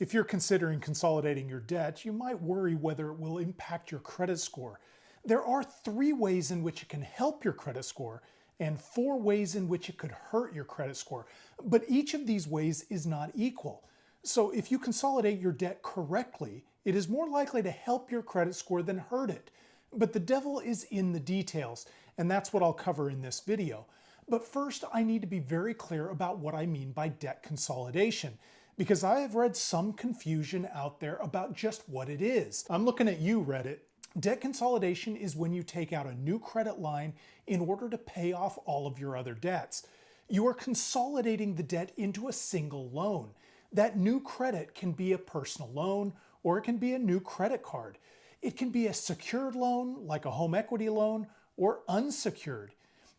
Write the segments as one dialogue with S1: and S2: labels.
S1: If you're considering consolidating your debt, you might worry whether it will impact your credit score. There are 3 ways in which it can help your credit score and 4 ways in which it could hurt your credit score. But each of these ways is not equal. So if you consolidate your debt correctly, it is more likely to help your credit score than hurt it. But the devil is in the details, and that's what I'll cover in this video. But first, I need to be very clear about what I mean by debt consolidation, because I have read some confusion out there about just what it is. I'm looking at you, Reddit. Debt consolidation is when you take out a new credit line in order to pay off all of your other debts. You are consolidating the debt into a single loan. That new credit can be a personal loan, or it can be a new credit card. It can be a secured loan, like a home equity loan, or unsecured.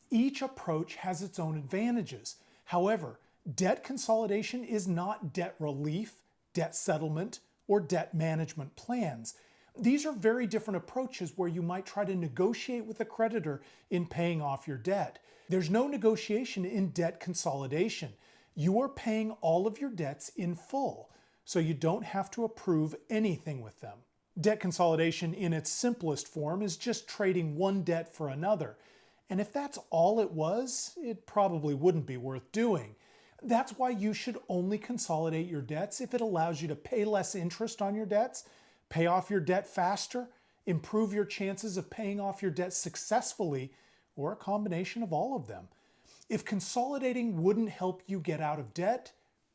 S1: Each approach has its own advantages. However, debt consolidation is not debt relief, debt settlement, or debt management plans. These are very different approaches where you might try to negotiate with a creditor in paying off your debt. There's no negotiation in debt consolidation. You are paying all of your debts in full, so you don't have to approve anything with them. Debt consolidation in its simplest form is just trading one debt for another. And if that's all it was, it probably wouldn't be worth doing. That's why you should only consolidate your debts if it allows you to pay less interest on your debts, pay off your debt faster, improve your chances of paying off your debt successfully, or a combination of all of them. If consolidating wouldn't help you get out of debt,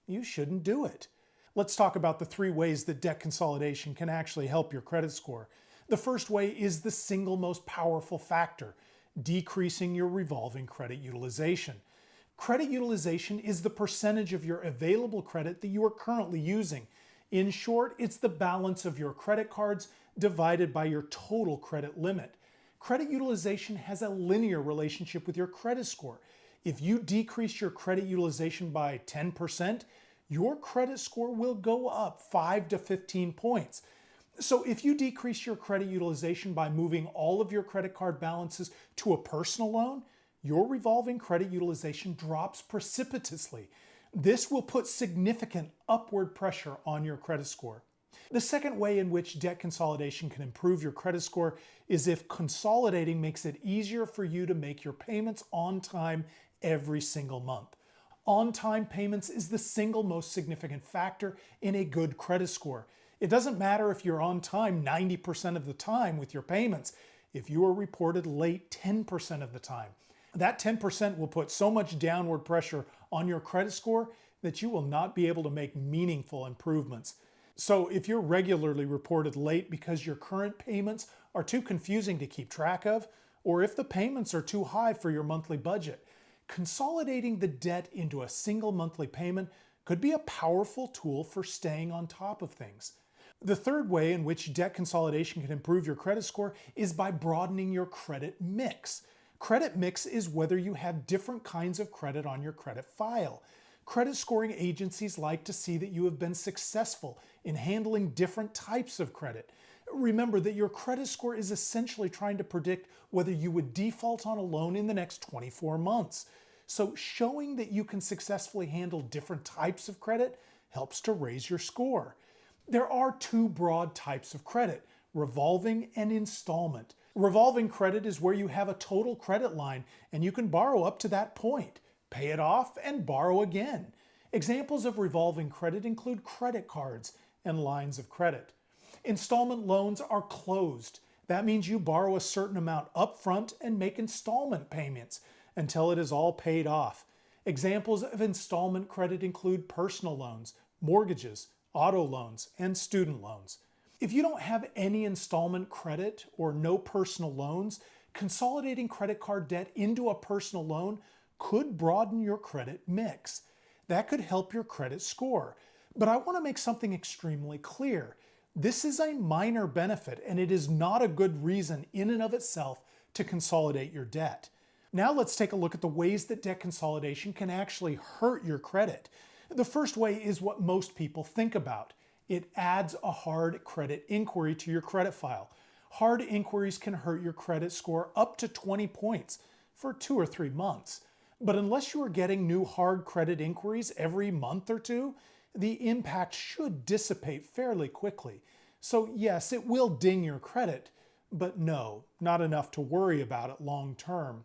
S1: you shouldn't do it. Let's talk about the 3 ways that debt consolidation can actually help your credit score. The first way is the single most powerful factor: decreasing your revolving credit utilization. Credit utilization is the percentage of your available credit that you are currently using. In short, it's the balance of your credit cards divided by your total credit limit. Credit utilization has a linear relationship with your credit score. If you decrease your credit utilization by 10%, your credit score will go up 5 to 15 points. So if you decrease your credit utilization by moving all of your credit card balances to a personal loan, your revolving credit utilization drops precipitously. This will put significant upward pressure on your credit score. The second way in which debt consolidation can improve your credit score is if consolidating makes it easier for you to make your payments on time every single month. On-time payments is the single most significant factor in a good credit score. It doesn't matter if you're on time 90% of the time with your payments, if you are reported late 10% of the time. That 10% will put so much downward pressure on your credit score that you will not be able to make meaningful improvements. So if you're regularly reported late because your current payments are too confusing to keep track of, or if the payments are too high for your monthly budget, consolidating the debt into a single monthly payment could be a powerful tool for staying on top of things. The third way in which debt consolidation can improve your credit score is by broadening your credit mix. Credit mix is whether you have different kinds of credit on your credit file. Credit scoring agencies like to see that you have been successful in handling different types of credit. Remember that your credit score is essentially trying to predict whether you would default on a loan in the next 24 months. So showing that you can successfully handle different types of credit helps to raise your score. There are 2 broad types of credit: revolving and installment. Revolving credit is where you have a total credit line and you can borrow up to that point, pay it off, and borrow again. Examples of revolving credit include credit cards and lines of credit. Installment loans are closed. That means you borrow a certain amount upfront and make installment payments until it is all paid off. Examples of installment credit include personal loans, mortgages, auto loans, and student loans. If you don't have any installment credit or no personal loans, consolidating credit card debt into a personal loan could broaden your credit mix. That could help your credit score. But I want to make something extremely clear. This is a minor benefit, and it is not a good reason in and of itself to consolidate your debt. Now let's take a look at the ways that debt consolidation can actually hurt your credit. The first way is what most people think about. It adds a hard credit inquiry to your credit file. Hard inquiries can hurt your credit score up to 20 points for 2 or 3 months. But unless you are getting new hard credit inquiries every month or two, the impact should dissipate fairly quickly. So yes, it will ding your credit, but no, not enough to worry about it long term.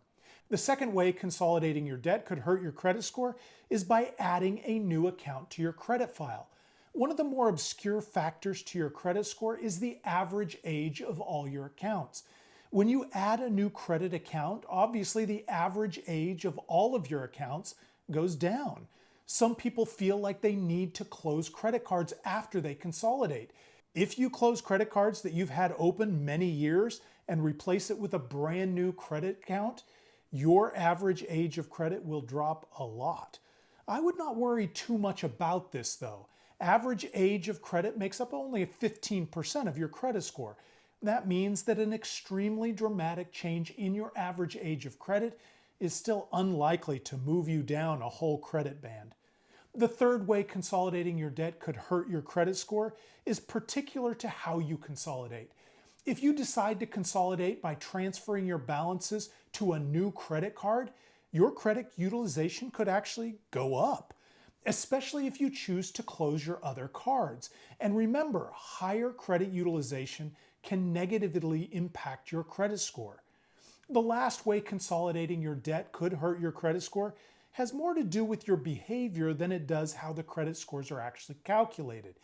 S1: The second way consolidating your debt could hurt your credit score is by adding a new account to your credit file. One of the more obscure factors to your credit score is the average age of all your accounts. When you add a new credit account, obviously the average age of all of your accounts goes down. Some people feel like they need to close credit cards after they consolidate. If you close credit cards that you've had open many years and replace it with a brand new credit account, your average age of credit will drop a lot. I would not worry too much about this though. Average age of credit makes up only 15% of your credit score. That means that an extremely dramatic change in your average age of credit is still unlikely to move you down a whole credit band. The third way consolidating your debt could hurt your credit score is particular to how you consolidate. If you decide to consolidate by transferring your balances to a new credit card, your credit utilization could actually go up, especially if you choose to close your other cards. And remember, higher credit utilization can negatively impact your credit score. The last way consolidating your debt could hurt your credit score has more to do with your behavior than it does how the credit scores are actually calculated.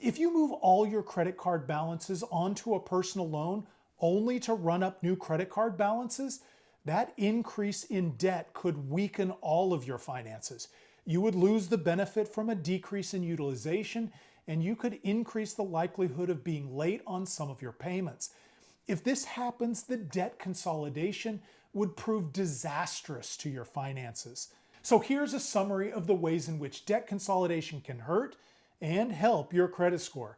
S1: If you move all your credit card balances onto a personal loan only to run up new credit card balances, that increase in debt could weaken all of your finances. You would lose the benefit from a decrease in utilization, and you could increase the likelihood of being late on some of your payments. If this happens, the debt consolidation would prove disastrous to your finances. So here's a summary of the ways in which debt consolidation can hurt and help your credit score.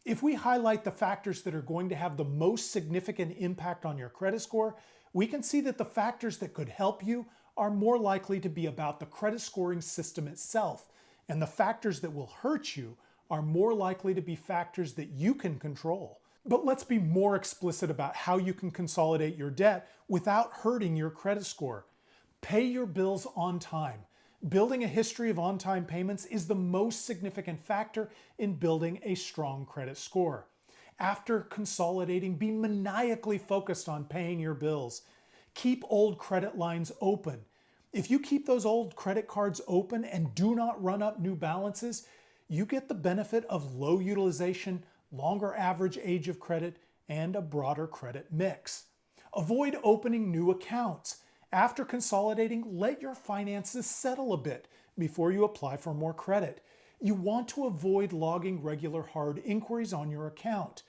S1: If we highlight the factors that are going to have the most significant impact on your credit score, we can see that the factors that could help you are more likely to be about the credit scoring system itself, and the factors that will hurt you are more likely to be factors that you can control. But let's be more explicit about how you can consolidate your debt without hurting your credit score. Pay your bills on time. Building a history of on-time payments is the most significant factor in building a strong credit score. After consolidating, be maniacally focused on paying your bills. Keep old credit lines open. If you keep those old credit cards open and do not run up new balances, you get the benefit of low utilization, longer average age of credit, and a broader credit mix. Avoid opening new accounts. After consolidating, let your finances settle a bit before you apply for more credit. You want to avoid logging regular hard inquiries on your account.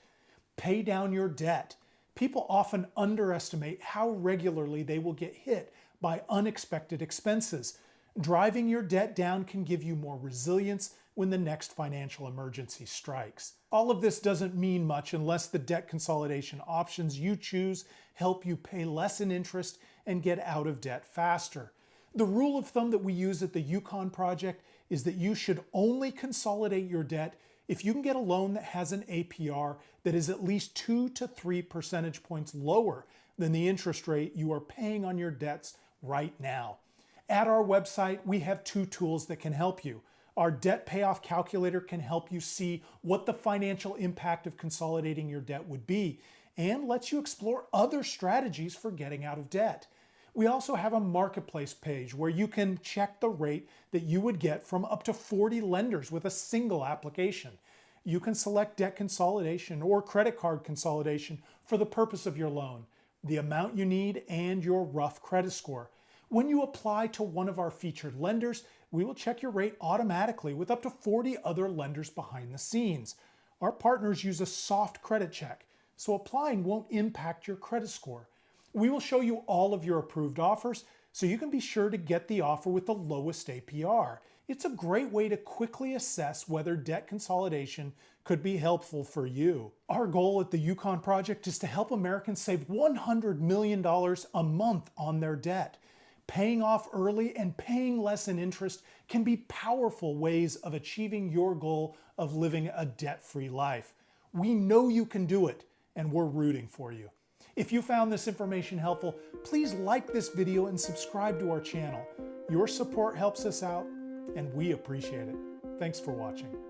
S1: Pay down your debt. People often underestimate how regularly they will get hit by unexpected expenses. Driving your debt down can give you more resilience when the next financial emergency strikes. All of this doesn't mean much unless the debt consolidation options you choose help you pay less in interest and get out of debt faster. The rule of thumb that we use at the Yukon Project is that you should only consolidate your debt if you can get a loan that has an APR that is at least 2 to 3 percentage points lower than the interest rate you are paying on your debts right now. At our website, we have 2 tools that can help you. Our debt payoff calculator can help you see what the financial impact of consolidating your debt would be and lets you explore other strategies for getting out of debt. We also have a marketplace page where you can check the rate that you would get from up to 40 lenders with a single application. You can select debt consolidation or credit card consolidation for the purpose of your loan, the amount you need, and your rough credit score. When you apply to one of our featured lenders, we will check your rate automatically with up to 40 other lenders behind the scenes. Our partners use a soft credit check, so applying won't impact your credit score. We will show you all of your approved offers so you can be sure to get the offer with the lowest APR. It's a great way to quickly assess whether debt consolidation could be helpful for you. Our goal at the Yukon Project is to help Americans save $100 million a month on their debt. Paying off early and paying less in interest can be powerful ways of achieving your goal of living a debt-free life. We know you can do it, and we're rooting for you. If you found this information helpful, please like this video and subscribe to our channel. Your support helps us out, and we appreciate it. Thanks for watching.